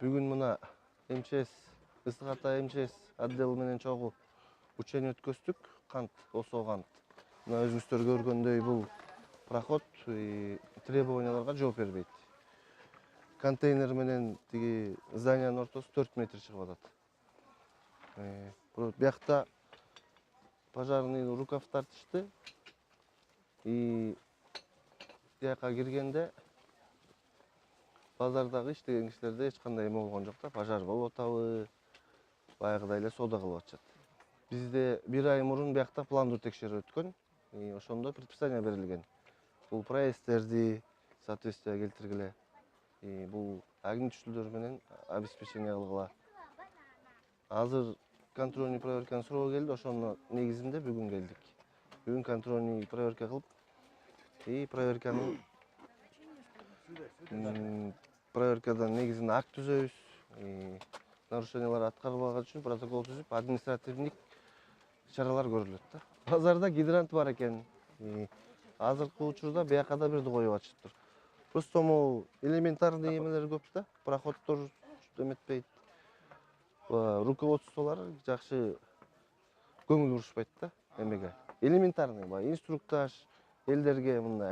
Бүгүн мына МЧС, Ысык Ата МЧС отдел менен чогуу учение өткөздүк. Кант, осо кант. Мына өзүңүздөр көргөндөй бул проход требованияларга жооп бербейт. Контейнер менен тиги зданиянын ортосу 4 метр чыгып атат. Биякта пожарный рукав тартышты. Бияка киргенде базардагы иштеген кишилерде эч кандай эме болгон жок да, пожар болуп атабы, баягыдай эле соода кылып атышат. Бизде 1 ай мурун биякта пландуу текшерүү өткөн. Ошондо предписание берилген. Бул проездтерди соответствие келтиргиле. Бул огни түшүлдөр менен обеспечение кылгыла. Азыр контрольный проверканын суроого келди, ошонун негизинде бүгүн келдик. Бүгүн контрольный проверка кылып, проверкадан негизинде акт түзөбүз. Нарушениялар аткарылбаган үчүн протокол түзүп, административдик чаралар көрүлөт да. Базарда гидрант бар экен. Азыркы учурда биякада бирди коюп атышыптыр. Просто могу элементарный эмелер көп да, проходдор эметпейт. Руководстволор жакшы көңүл бурушпайт да эмеге. Элементарный, инструктаж элдерге мындай